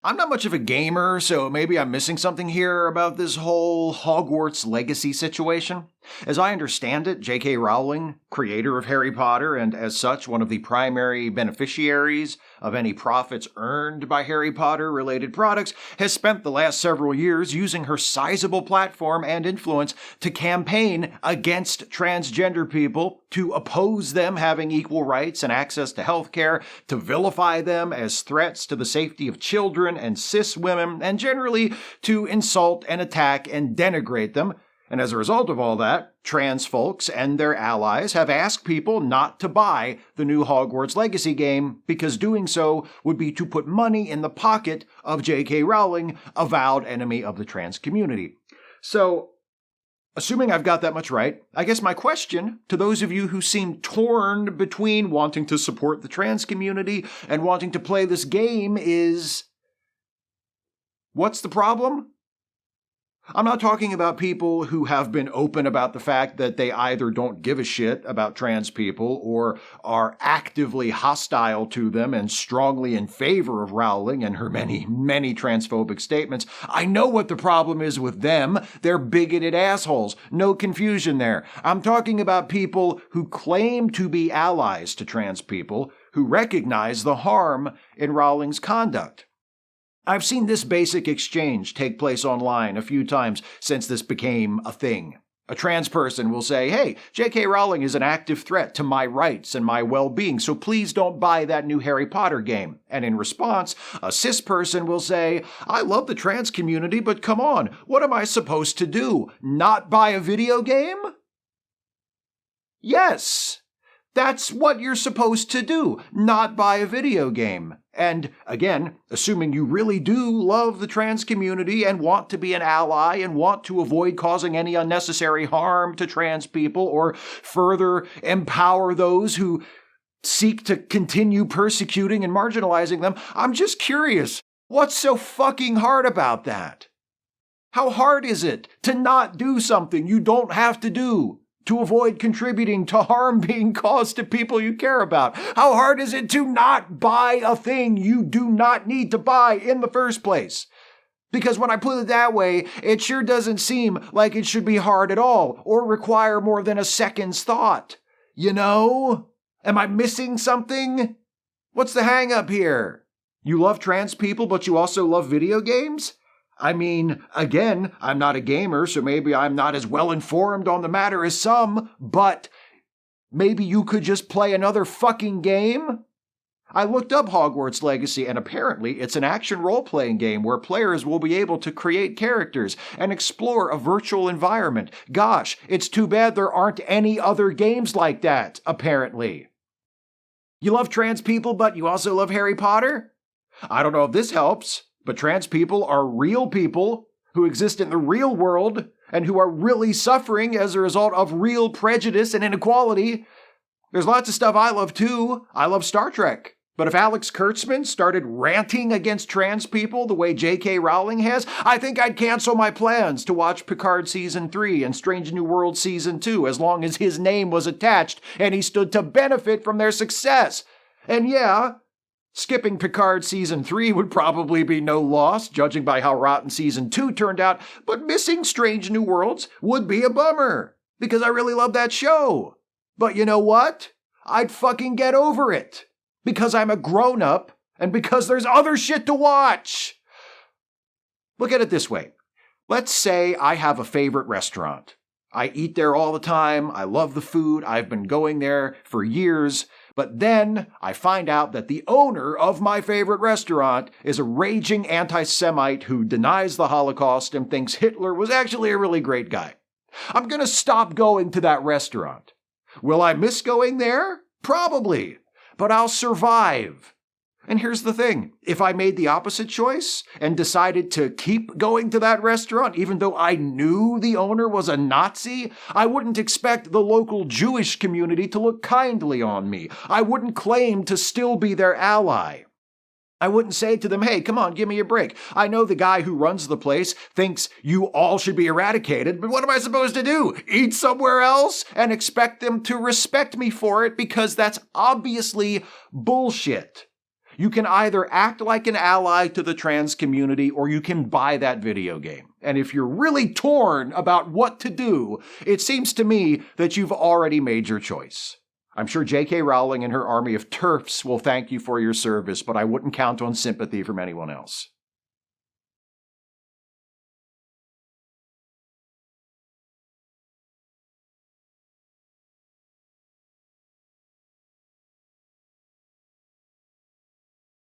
I'm not much of a gamer, so maybe I'm missing something here about this whole Hogwarts legacy situation. As I understand it, J.K. Rowling, creator of Harry Potter, and as such one of the primary beneficiaries of any profits earned by Harry Potter-related products, has spent the last several years using her sizable platform and influence to campaign against transgender people, to oppose them having equal rights and access to healthcare, to vilify them as threats to the safety of children and cis women, and generally to insult and attack and denigrate them. And as a result of all that, trans folks and their allies have asked people not to buy the new Hogwarts Legacy game because doing so would be to put money in the pocket of J.K. Rowling, avowed enemy of the trans community. So, assuming I've got that much right, I guess my question to those of you who seem torn between wanting to support the trans community and wanting to play this game is, what's the problem? I'm not talking about people who have been open about the fact that they either don't give a shit about trans people or are actively hostile to them and strongly in favor of Rowling and her many, many transphobic statements. I know what the problem is with them. They're bigoted assholes. No confusion there. I'm talking about people who claim to be allies to trans people, who recognize the harm in Rowling's conduct. I've seen this basic exchange take place online a few times since this became a thing. A trans person will say, hey, J.K. Rowling is an active threat to my rights and my well-being, so please don't buy that new Harry Potter game. And in response, a cis person will say, I love the trans community, but come on, what am I supposed to do? Not buy a video game? Yes, that's what you're supposed to do, not buy a video game. And again, assuming you really do love the trans community and want to be an ally and want to avoid causing any unnecessary harm to trans people or further empower those who seek to continue persecuting and marginalizing them, I'm just curious, what's so fucking hard about that? How hard is it to not do something you don't have to do to avoid contributing to harm being caused to people you care about? How hard is it to not buy a thing you do not need to buy in the first place? Because when I put it that way, it sure doesn't seem like it should be hard at all or require more than a second's thought. You know? Am I missing something? What's the hang up here? You love trans people, but you also love video games? I mean, again, I'm not a gamer, so maybe I'm not as well informed on the matter as some, but maybe you could just play another fucking game? I looked up Hogwarts Legacy, and apparently it's an action role-playing game where players will be able to create characters and explore a virtual environment. Gosh, it's too bad there aren't any other games like that, apparently. You love trans people, but you also love Harry Potter? I don't know if this helps. But trans people are real people who exist in the real world and who are really suffering as a result of real prejudice and inequality. There's lots of stuff I love too. I love Star Trek. But if Alex Kurtzman started ranting against trans people the way J.K. Rowling has, I think I'd cancel my plans to watch Picard Season 3 and Strange New Worlds Season 2 as long as his name was attached and he stood to benefit from their success. And yeah, skipping Picard Season 3 would probably be no loss, judging by how rotten Season 2 turned out, but missing Strange New Worlds would be a bummer, because I really love that show. But you know what? I'd fucking get over it, because I'm a grown-up, and because there's other shit to watch. Look at it this way. Let's say I have a favorite restaurant. I eat there all the time, I love the food, I've been going there for years, but then I find out that the owner of my favorite restaurant is a raging anti-Semite who denies the Holocaust and thinks Hitler was actually a really great guy. I'm going to stop going to that restaurant. Will I miss going there? Probably. But I'll survive. And here's the thing. If I made the opposite choice and decided to keep going to that restaurant, even though I knew the owner was a Nazi, I wouldn't expect the local Jewish community to look kindly on me. I wouldn't claim to still be their ally. I wouldn't say to them, hey, come on, give me a break. I know the guy who runs the place thinks you all should be eradicated, but what am I supposed to do? Eat somewhere else and expect them to respect me for it? Because that's obviously bullshit. You can either act like an ally to the trans community or you can buy that video game. And if you're really torn about what to do, it seems to me that you've already made your choice. I'm sure J.K. Rowling and her army of TERFs will thank you for your service, but I wouldn't count on sympathy from anyone else.